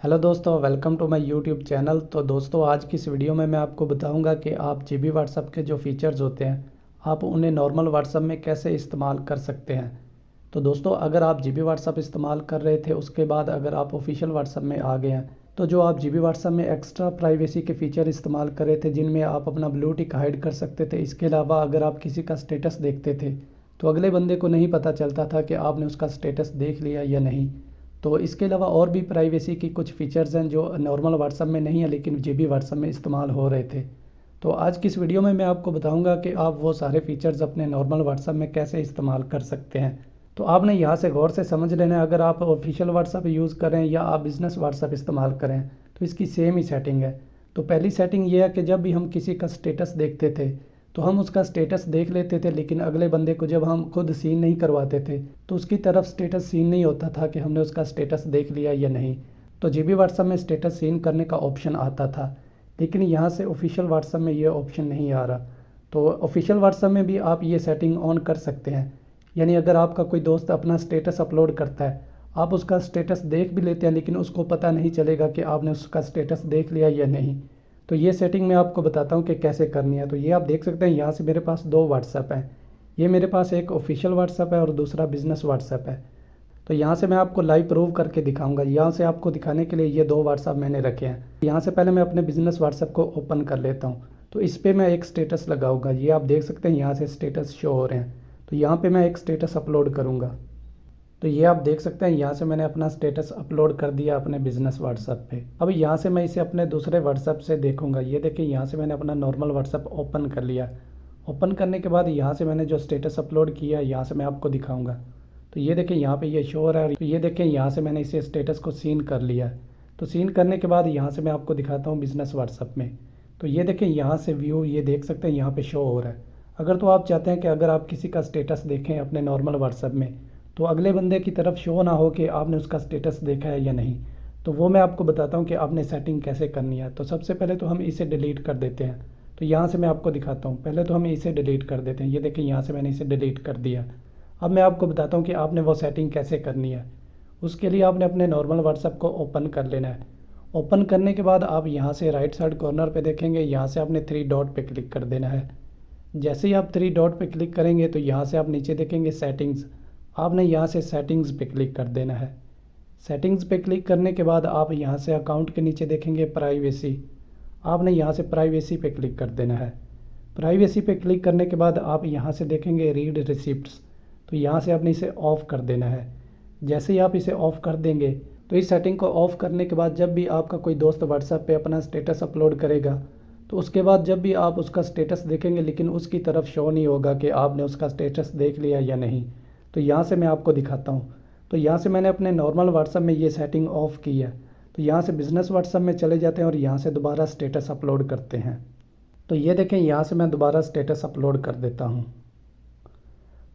Hello दोस्तों, welcome to my YouTube channel. तो दोस्तों, आज की इस वीडियो में मैं आपको बताऊंगा कि आप जीबी व्हाट्सएप के जो फीचर्स होते हैं आप उन्हें नॉर्मल व्हाट्सएप में कैसे इस्तेमाल कर सकते हैं। तो दोस्तों, अगर आप जीबी व्हाट्सएप इस्तेमाल कर रहे थे उसके बाद अगर आप ऑफिशियल व्हाट्सएप में आ गए हैं तो जो आप जीबी व्हाट्सएप में एक्स्ट्रा प्राइवेसी के फीचर इस्तेमाल कर रहे थे जिनमें आप अपना ब्लू टिक हाइड कर सकते थे, इसके अलावा अगर आप किसी का स्टेटस देखते थे तो अगले बंदे को नहीं पता चलता था कि आपने उसका स्टेटस देख लिया या नहीं। तो इसके अलावा और भी प्राइवेसी की कुछ फ़ीचर्स हैं जो नॉर्मल व्हाट्सएप में नहीं है लेकिन जीबी व्हाट्सएप में इस्तेमाल हो रहे थे। तो आज की इस वीडियो में मैं आपको बताऊंगा कि आप वो सारे फीचर्स अपने नॉर्मल व्हाट्सएप में कैसे इस्तेमाल कर सकते हैं। तो आपने यहाँ से गौर से समझ लेना है, अगर आप ऑफिशियल व्हाट्सएप यूज़ करें या आप बिज़नेस व्हाट्सएप इस्तेमाल करें तो इसकी सेम ही सेटिंग है। तो पहली सेटिंग ये है कि जब भी हम किसी का स्टेटस देखते थे तो हम उसका स्टेटस देख लेते थे, लेकिन अगले बंदे को जब हम खुद सीन नहीं करवाते थे तो उसकी तरफ स्टेटस सीन नहीं होता था कि हमने उसका स्टेटस देख लिया या नहीं। तो जीबी व्हाट्सएप में स्टेटस सीन करने का ऑप्शन आता था, लेकिन यहाँ से ऑफिशियल व्हाट्सएप में ये ऑप्शन नहीं आ रहा। तो ऑफिशियल व्हाट्सएप में भी आप ये सेटिंग ऑन कर सकते हैं, यानी अगर आपका कोई दोस्त अपना स्टेटस अपलोड करता है, आप उसका स्टेटस देख भी लेते हैं लेकिन उसको पता नहीं चलेगा कि आपने उसका स्टेटस देख लिया या नहीं। तो ये सेटिंग मैं आपको बताता हूँ कि कैसे करनी है। तो ये आप देख सकते हैं, यहाँ से मेरे पास दो व्हाट्सएप हैं। ये मेरे पास एक ऑफिशियल व्हाट्सएप है और दूसरा बिज़नेस व्हाट्सएप है। तो यहाँ से मैं आपको लाइव प्रूव करके दिखाऊंगा। यहाँ से आपको दिखाने के लिए ये दो व्हाट्सएप मैंने रखे हैं। यहाँ से पहले मैं अपने बिज़नेस व्हाट्सएप को ओपन कर लेता हूँ। तो इस पर मैं एक स्टेटस लगाऊंगा। ये आप देख सकते हैं यहाँ से स्टेटस शो हो रहे हैं। तो यहाँ पर मैं एक स्टेटस अपलोड करूँगा। तो ये आप देख सकते हैं यहाँ से मैंने अपना स्टेटस अपलोड कर दिया अपने बिज़नेस व्हाट्सएप पे। अब यहाँ से मैं इसे अपने दूसरे व्हाट्सएप से देखूंगा। ये देखिए, यहाँ से मैंने अपना नॉर्मल व्हाट्सएप ओपन कर लिया। ओपन करने के बाद यहाँ से मैंने जो स्टेटस अपलोड किया है यहाँ से मैं आपको दिखाऊंगा। तो ये देखिए, यहाँ पे ये शो हो रहा है। तो ये देखिए, यहाँ से मैंने इसे स्टेटस को सीन कर लिया। तो सीन करने के बाद यहाँ से मैं आपको दिखाता हूँ बिज़नेस व्हाट्सएप में। तो ये देखिए, यहाँ से व्यू ये देख सकते हैं, यहाँ पे शो हो रहा है। अगर तो आप चाहते हैं कि अगर आप किसी का स्टेटस देखें अपने नॉर्मल व्हाट्सएप में तो अगले बंदे की तरफ शो ना हो कि आपने उसका स्टेटस देखा है या नहीं, तो वो मैं आपको बताता हूँ कि आपने सेटिंग कैसे करनी है। तो सबसे पहले तो हम इसे डिलीट कर देते हैं। तो यहाँ से मैं आपको दिखाता हूँ। पहले तो हम इसे डिलीट कर देते हैं। ये देखिए, यहाँ से मैंने इसे डिलीट कर दिया। अब मैं आपको बताता हूँ कि आपने वो सेटिंग कैसे करनी है। उसके लिए आपने अपने नॉर्मल व्हाट्सएप को ओपन कर लेना है। ओपन करने के बाद आप यहाँ से राइट साइड कॉर्नर पे देखेंगे, यहाँ से आपने थ्री डॉट पे क्लिक कर देना है। जैसे ही आप थ्री डॉट पे क्लिक करेंगे तो यहाँ से आप नीचे देखेंगे सेटिंग्स। आपने यहाँ से सेटिंग्स पे क्लिक कर देना है। सेटिंग्स पे क्लिक करने के बाद आप यहाँ से अकाउंट के नीचे देखेंगे प्राइवेसी। आपने यहाँ से प्राइवेसी पे क्लिक कर देना है। प्राइवेसी पे क्लिक करने के बाद आप यहाँ से देखेंगे रीड रिसिप्ट्स। तो यहाँ से आपने इसे ऑफ़ कर देना है। जैसे ही आप इसे ऑफ़ कर देंगे तो इस सेटिंग को ऑफ़ करने के बाद जब भी आपका कोई दोस्त व्हाट्सएप पे अपना स्टेटस अपलोड करेगा तो उसके बाद जब भी आप उसका स्टेटस देखेंगे लेकिन उसकी तरफ शो नहीं होगा कि आपने उसका स्टेटस देख लिया या नहीं। तो यहाँ से मैं आपको दिखाता हूँ। तो यहाँ से मैंने अपने नॉर्मल व्हाट्सएप में ये सेटिंग ऑफ़ की है। तो यहाँ से बिज़नेस व्हाट्सएप में चले जाते हैं और यहाँ से दोबारा स्टेटस अपलोड करते हैं। तो ये देखें, यहाँ से मैं दोबारा स्टेटस अपलोड कर देता हूँ।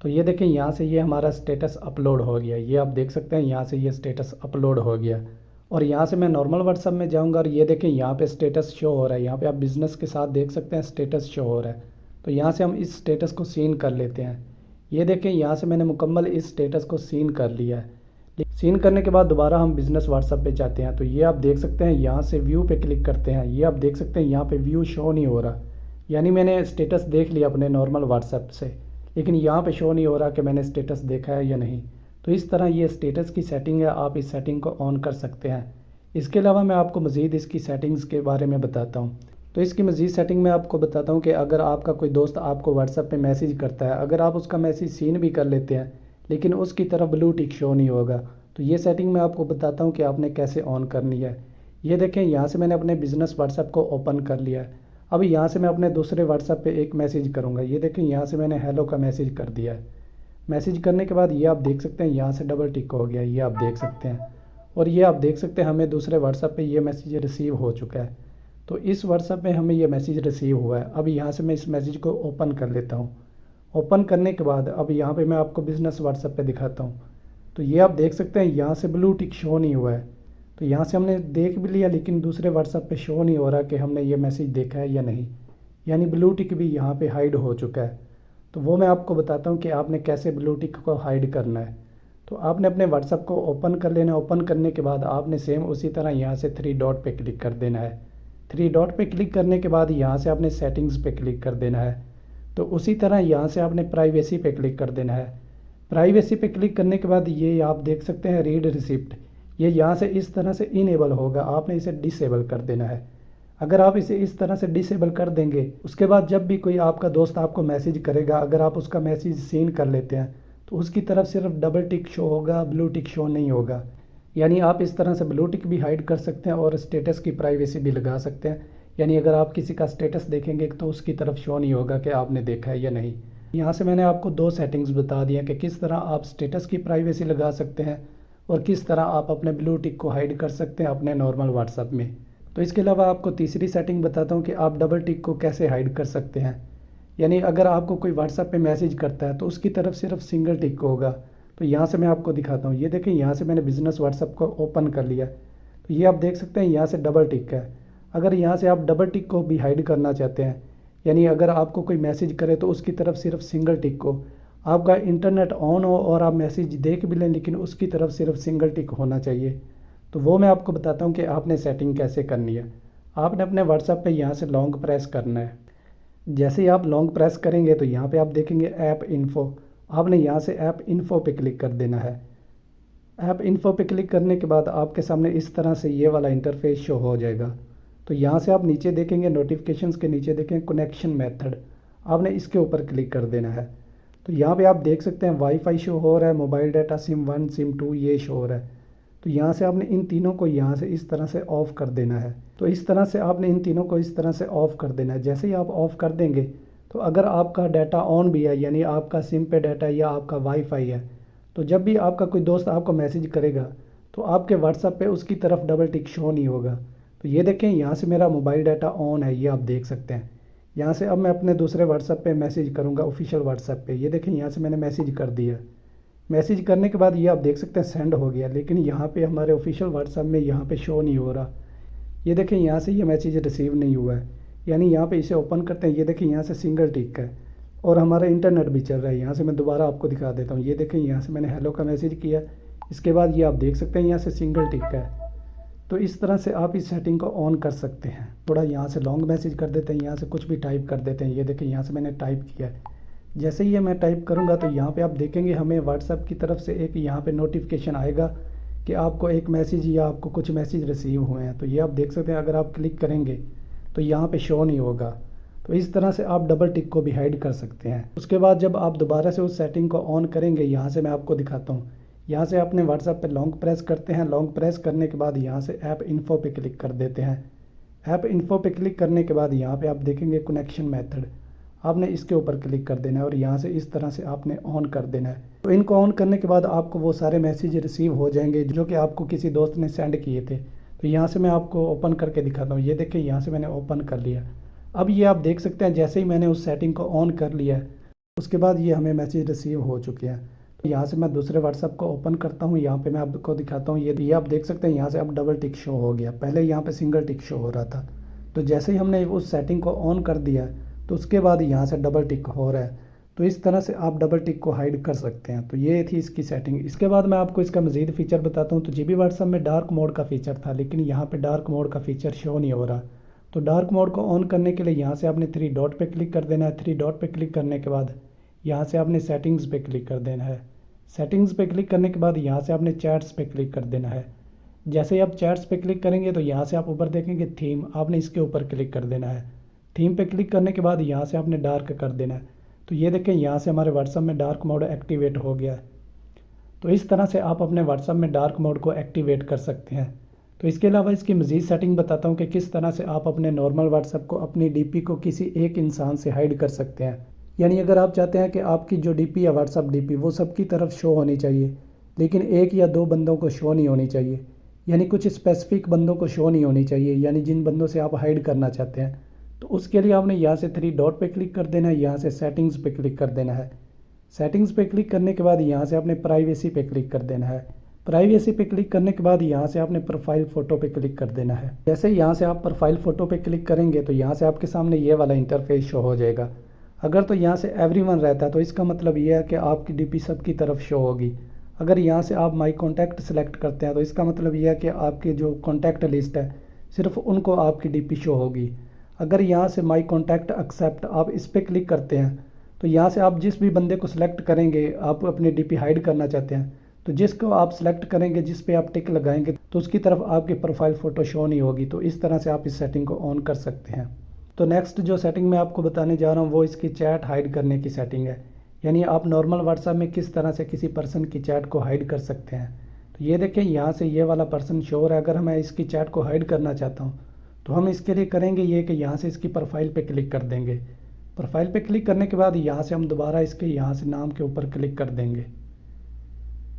तो ये देखें, यहाँ से ये हमारा स्टेटस अपलोड हो गया। ये आप देख सकते हैं, यहाँ से ये स्टेटस अपलोड हो गया। और यहाँ से मैं नॉर्मल व्हाट्सएप में जाऊँगा और ये देखें, यहाँ पे स्टेटस शो हो रहा है। यहाँ पे आप बिज़नेस के साथ देख सकते हैं स्टेटस शो हो रहा है। तो यहाँ से हम इस स्टेटस को सीन कर लेते हैं। ये देखें, यहाँ से मैंने मुकम्मल इस स्टेटस को सीन कर लिया है। सीन करने के बाद दोबारा हम बिज़नेस व्हाट्सएप पे जाते हैं। तो ये आप देख सकते हैं, यहाँ से व्यू पे क्लिक करते हैं। ये आप देख सकते हैं, यहाँ पे व्यू शो नहीं हो रहा, यानी मैंने स्टेटस देख लिया अपने नॉर्मल व्हाट्सएप से, लेकिन यहाँ पे शो नहीं हो रहा कि मैंने स्टेटस देखा है या नहीं। तो इस तरह ये स्टेटस की सेटिंग है, आप इस सेटिंग को ऑन कर सकते हैं। इसके अलावा मैं आपको मज़ीद इसकी सेटिंग्स के बारे में बताता हूँ। तो इसकी मज़ीद सेटिंग मैं आपको बताता हूँ कि अगर आपका कोई दोस्त आपको व्हाट्सएप पे मैसेज करता है, अगर आप उसका मैसेज सीन भी कर लेते हैं लेकिन उसकी तरफ ब्लू टिक शो नहीं होगा, तो ये सेटिंग मैं आपको बताता हूँ कि आपने कैसे ऑन करनी है। ये देखें, यहाँ से मैंने अपने बिज़नेस व्हाट्सएप को ओपन कर लिया है। अब यहाँ से मैं अपने दूसरे व्हाट्सएप पे एक मैसेज करूँगा। ये देखें, यहाँ से मैंने हेलो का मैसेज कर दिया है। मैसेज करने के बाद ये आप देख सकते हैं, यहाँ से डबल टिक हो गया, ये आप देख सकते हैं। और ये आप देख सकते हैं हमें दूसरे व्हाट्सएप पे ये मैसेज रिसीव हो चुका है। तो इस व्हाट्सएप में हमें ये मैसेज रिसीव हुआ है। अब यहाँ से मैं इस मैसेज को ओपन कर लेता हूँ। ओपन करने के बाद अब यहाँ पे मैं आपको बिज़नेस व्हाट्सएप पे दिखाता हूँ। तो ये आप देख सकते हैं, यहाँ से ब्लू टिक शो नहीं हुआ है। तो यहाँ से हमने देख भी लिया लेकिन दूसरे व्हाट्सएप पे शो नहीं हो रहा कि हमने ये मैसेज देखा है या नहीं, यानी ब्लू टिक भी यहाँ पे हाइड हो चुका है। तो वो मैं आपको बताता हूँ कि आपने कैसे ब्लू टिक को हाइड करना है। तो आपने अपने व्हाट्सएप को ओपन कर लेना। ओपन करने के बाद आपने सेम उसी तरह यहाँ से थ्री डॉट पे क्लिक कर देना है। थ्री डॉट पे क्लिक करने के बाद यहाँ से आपने सेटिंग्स पे क्लिक कर देना है। तो उसी तरह यहाँ से आपने प्राइवेसी पे क्लिक कर देना है। प्राइवेसी पे क्लिक करने के बाद ये आप देख सकते हैं रीड रिसिप्ट, ये यहाँ से इस तरह से इनेबल होगा, आपने इसे डिसेबल कर देना है। अगर आप इसे इस तरह से डिसेबल कर देंगे, उसके बाद जब भी कोई आपका दोस्त आपको मैसेज करेगा, अगर आप उसका मैसेज सीन कर लेते हैं तो उसकी तरफ सिर्फ डबल टिक शो होगा, ब्लू टिक शो नहीं होगा। यानी आप इस तरह से ब्लू टिक भी हाइड कर सकते हैं और स्टेटस की प्राइवेसी भी लगा सकते हैं। यानी अगर आप किसी का स्टेटस देखेंगे तो उसकी तरफ शो नहीं होगा कि आपने देखा है या नहीं। यहाँ से मैंने आपको दो सेटिंग्स बता दी हैं कि किस तरह आप स्टेटस की प्राइवेसी लगा सकते हैं और किस तरह आप अपने ब्लू टिक को हाइड कर सकते हैं अपने नॉर्मल व्हाट्सएप में। तो इसके अलावा आपको तीसरी सेटिंग बताता हूँ कि आप डबल टिक को कैसे हाइड कर सकते हैं। यानी अगर आपको कोई व्हाट्सएप पे मैसेज करता है तो उसकी तरफ सिर्फ सिंगल टिक होगा। तो यहाँ से मैं आपको दिखाता हूँ, ये देखें यहाँ से मैंने बिज़नेस व्हाट्सएप को ओपन कर लिया। तो ये आप देख सकते हैं यहाँ से डबल टिक है। अगर यहाँ से आप डबल टिक को भी हाइड करना चाहते हैं, यानी अगर आपको कोई मैसेज करे तो उसकी तरफ सिर्फ सिंगल टिक हो, आपका इंटरनेट ऑन हो और आप मैसेज देख भी लें लेकिन उसकी तरफ सिर्फ सिंगल टिक होना चाहिए, तो वो मैं आपको बताता हूँ कि आपने सेटिंग कैसे करनी है। आपने अपने व्हाट्सएप पे यहाँ से लॉन्ग प्रेस करना है। जैसे ही आप लॉन्ग प्रेस करेंगे तो यहाँ पे आप देखेंगे ऐप इन्फो, आपने यहाँ से ऐप इन्फो पे क्लिक कर देना है। ऐप इन्फो पे क्लिक करने के बाद आपके सामने इस तरह से ये वाला इंटरफेस शो हो जाएगा। तो यहाँ से आप नीचे देखेंगे, नोटिफिकेशंस के नीचे देखें कनेक्शन मेथड, आपने इसके ऊपर क्लिक कर देना है। तो यहाँ पे आप देख सकते हैं वाईफाई शो हो रहा है, मोबाइल डाटा सिम 1 सिम 2 ये शो हो रहा है। तो यहाँ से आपने इन तीनों को यहाँ से इस तरह से ऑफ़ कर देना है। तो इस तरह से आपने इन तीनों को इस तरह से ऑफ़ कर देना है। जैसे ही आप ऑफ़ कर देंगे तो अगर आपका डाटा ऑन भी है, यानी आपका सिम पे डाटा या आपका वाईफाई है, तो जब भी आपका कोई दोस्त आपको मैसेज करेगा तो आपके व्हाट्सएप पे उसकी तरफ डबल टिक शो नहीं होगा। तो ये देखें यहाँ से मेरा मोबाइल डाटा ऑन है, ये आप देख सकते हैं। यहाँ से अब मैं अपने दूसरे व्हाट्सएप पे मैसेज करूँगा, ऑफिशियल व्हाट्सएप पे। ये देखें यहाँ से मैंने मैसेज कर दिया। मैसेज करने के बाद ये आप देख सकते हैं सेंड हो गया, लेकिन यहाँ पे हमारे ऑफिशियल व्हाट्सएप में यहाँ पे शो नहीं हो रहा। ये देखें यहाँ से ये मैसेज रिसीव नहीं हुआ है, यानी यहाँ पे इसे ओपन करते हैं, ये देखें यहाँ से सिंगल टिक है और हमारा इंटरनेट भी चल रहा है। यहाँ से मैं दोबारा आपको दिखा देता हूँ, ये देखें यहाँ से मैंने हेलो का मैसेज किया, इसके बाद ये आप देख सकते हैं यहाँ से सिंगल टिक है। तो इस तरह से आप इस सेटिंग को ऑन कर सकते हैं। थोड़ा यहाँ से लॉन्ग मैसेज कर देते हैं, यहाँ से कुछ भी टाइप कर देते हैं। ये देखें यहाँ से मैंने टाइप किया है, जैसे ही ये मैं टाइप करूँगा तो यहाँ पे आप देखेंगे हमें व्हाट्सएप की तरफ से एक यहाँ पे नोटिफिकेशन आएगा कि आपको एक मैसेज या आपको कुछ मैसेज रिसीव हुए हैं। तो ये आप देख सकते हैं, अगर आप क्लिक करेंगे तो यहाँ पे शो नहीं होगा। तो इस तरह से आप डबल टिक को भी हाइड कर सकते हैं। उसके बाद जब आप दोबारा से उस सेटिंग को ऑन करेंगे, यहाँ से मैं आपको दिखाता हूँ। यहाँ से अपने व्हाट्सएप पे लॉन्ग प्रेस करते हैं, लॉन्ग प्रेस करने के बाद यहाँ से ऐप इन्फो पे क्लिक कर देते हैं। ऐप इन्फो पे क्लिक करने के बाद यहाँ पे आप देखेंगे कनेक्शन मेथड, आपने इसके ऊपर क्लिक कर देना है और यहाँ से इस तरह से आपने ऑन कर देना है। तो इनको ऑन करने के बाद आपको वो सारे मैसेज रिसीव हो जाएंगे जो कि आपको किसी दोस्त ने सेंड किए थे। तो यहाँ से मैं आपको ओपन करके दिखाता हूँ, ये देखिए यहाँ से मैंने ओपन कर लिया। अब ये आप देख सकते हैं जैसे ही मैंने उस सेटिंग को ऑन कर लिया है उसके बाद ये हमें मैसेज रिसीव हो चुके हैं। तो यहाँ से मैं दूसरे व्हाट्सएप को ओपन करता हूँ, यहाँ पे मैं आपको दिखाता हूँ। ये आप देख सकते हैं यहाँ से अब डबल टिक शो हो गया, पहले यहाँ पे सिंगल टिक शो हो रहा था। तो जैसे ही हमने उस सेटिंग को ऑन कर दिया तो उसके बाद यहाँ से डबल टिक हो रहा है। तो इस तरह से आप डबल टिक को हाइड कर सकते हैं। तो ये थी इसकी सेटिंग। इसके बाद मैं आपको इसका मज़ीद फ़ीचर बताता हूँ। तो जीबी व्हाट्सएप में डार्क मोड का फ़ीचर था, लेकिन यहाँ पे डार्क मोड का फ़ीचर शो नहीं हो रहा। तो डार्क मोड को ऑन करने के लिए यहाँ से आपने थ्री डॉट पे क्लिक कर देना है। थ्री डॉट पे क्लिक करने के बाद यहाँ से आपने सेटिंग्स पे क्लिक कर देना है। सेटिंग्स पे क्लिक करने के बाद यहाँ से आपने चैट्स पे क्लिक कर देना है। जैसे ही आप चैट्स पे क्लिक करेंगे तो यहाँ से आप ऊपर देखेंगे थीम, आपने इसके ऊपर क्लिक कर देना है। थीम पे क्लिक करने के बाद यहाँ से आपने डार्क कर देना है। तो ये देखें यहाँ से हमारे व्हाट्सएप में डार्क मोड एक्टिवेट हो गया है। तो इस तरह से आप अपने व्हाट्सएप में डार्क मोड को एक्टिवेट कर सकते हैं। तो इसके अलावा इसकी मज़ीद सेटिंग बताता हूँ कि किस तरह से आप अपने नॉर्मल व्हाट्सएप को, अपनी डीपी को किसी एक इंसान से हाइड कर सकते हैं। यानी अगर आप चाहते हैं कि आपकी जो डीपी है व्हाट्सएप डीपी वो सबकी तरफ शो होनी चाहिए, लेकिन एक या दो बंदों को शो नहीं होनी चाहिए, यानी कुछ स्पेसिफिक बंदों को शो नहीं होनी चाहिए, यानी जिन बंदों से आप हाइड करना चाहते हैं। तो उसके लिए आपने यहाँ से थ्री डॉट पे क्लिक कर देना है, यहाँ से सेटिंग्स पे क्लिक कर देना है। सेटिंग्स पे क्लिक करने के बाद यहाँ से आपने प्राइवेसी पे क्लिक कर देना है। प्राइवेसी पे क्लिक करने के बाद यहाँ से आपने प्रोफाइल फ़ोटो पे क्लिक कर देना है। जैसे ही यहाँ से आप प्रोफाइल फ़ोटो पे क्लिक करेंगे तो यहाँ से आपके सामने ये वाला इंटरफेस शो हो जाएगा। अगर तो यहाँ से एवरीवन रहता है तो इसका मतलब ये है कि आपकी डीपी सबकी तरफ शो होगी। अगर यहाँ से आप माई कॉन्टैक्ट सेलेक्ट करते हैं तो इसका मतलब यह है कि आपकी जो कॉन्टैक्ट लिस्ट है सिर्फ उनको आपकी डीपी शो होगी। अगर यहाँ से माई कॉन्टैक्ट एक्सेप्ट आप इस पर क्लिक करते हैं तो यहाँ से आप जिस भी बंदे को सिलेक्ट करेंगे, आप अपनी डीपी हाइड करना चाहते हैं, तो जिसको आप सिलेक्ट करेंगे, जिस पे आप टिक लगाएंगे तो उसकी तरफ आपकी प्रोफाइल फ़ोटो शो नहीं होगी। तो इस तरह से आप इस सेटिंग को ऑन कर सकते हैं। तो नेक्स्ट जो सेटिंग मैं आपको बताने जा रहा हूँ वो इसकी चैट हाइड करने की सेटिंग है। यानी आप नॉर्मल व्हाट्सएप में किस तरह से किसी पर्सन की चैट को हाइड कर सकते हैं। तो ये देखें, यहाँ से ये वाला पर्सन शो हो रहा है। अगर मैं इसकी चैट को हाइड करना चाहता हूँ तो हम इसके लिए करेंगे ये कि यहाँ से इसकी प्रोफाइल पे क्लिक कर देंगे। प्रोफाइल पे क्लिक करने के बाद यहाँ से हम दोबारा इसके यहाँ से नाम के ऊपर क्लिक कर देंगे।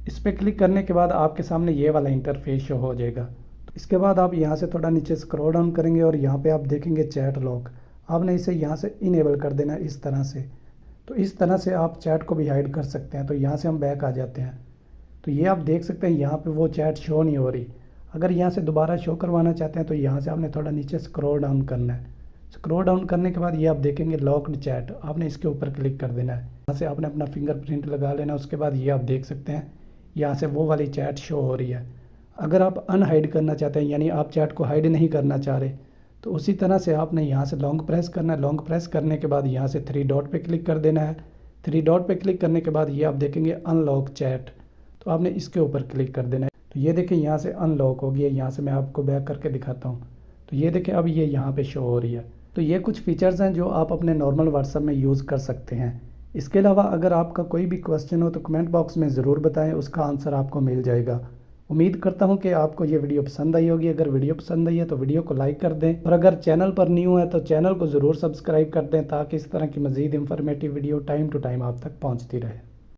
इस पर क्लिक करने के बाद आपके सामने ये वाला इंटरफेस शो हो जाएगा। तो इसके बाद आप यहाँ से थोड़ा नीचे स्क्रॉल डाउन करेंगे और यहाँ पे आप देखेंगे चैट लॉक। आपने इसे यहाँ से इनेबल कर देना है इस तरह से। तो इस तरह से आप चैट को भी हाइड कर सकते हैं। तो यहाँ से हम बैक आ जाते हैं। तो ये आप देख सकते हैं यहाँ पे वो चैट शो नहीं हो रही। अगर यहाँ से दोबारा शो करवाना चाहते हैं तो यहाँ से आपने थोड़ा नीचे स्क्रॉल डाउन करना है। स्क्रॉल डाउन करने के बाद ये आप देखेंगे लॉक्ड चैट, आपने इसके ऊपर क्लिक कर देना है। यहाँ से आपने अपना फिंगरप्रिंट लगा लेना। उसके बाद ये आप देख सकते हैं यहाँ से वो वाली चैट शो हो रही है। अगर आप अनहाइड करना चाहते हैं, यानी आप चैट को हाइड नहीं करना चाह रहे, तो उसी तरह से आपने यहाँ से लॉन्ग प्रेस करना है। लॉन्ग प्रेस करने के बाद यहाँ से 3 डॉट पे क्लिक कर देना है। 3 डॉट पे क्लिक करने के बाद ये आप देखेंगे अनलॉक चैट, तो आपने इसके ऊपर क्लिक कर देना है। तो ये देखें यहाँ से अनलॉक हो गया। यहाँ से मैं आपको बैक करके दिखाता हूँ। तो ये देखें अब ये यहाँ पे शो हो रही है। तो ये कुछ फीचर्स हैं जो आप अपने नॉर्मल व्हाट्सएप में यूज़ कर सकते हैं। इसके अलावा अगर आपका कोई भी क्वेश्चन हो तो कमेंट बॉक्स में ज़रूर बताएं, उसका आंसर आपको मिल जाएगा। उम्मीद करता हूं कि आपको ये वीडियो पसंद आई होगी। अगर वीडियो पसंद आई है तो वीडियो को लाइक कर दें, और अगर चैनल पर न्यू है तो चैनल को ज़रूर सब्सक्राइब कर दें ताकि इस तरह की मज़ीद informative video time to time आप तक पहुंचती रहे।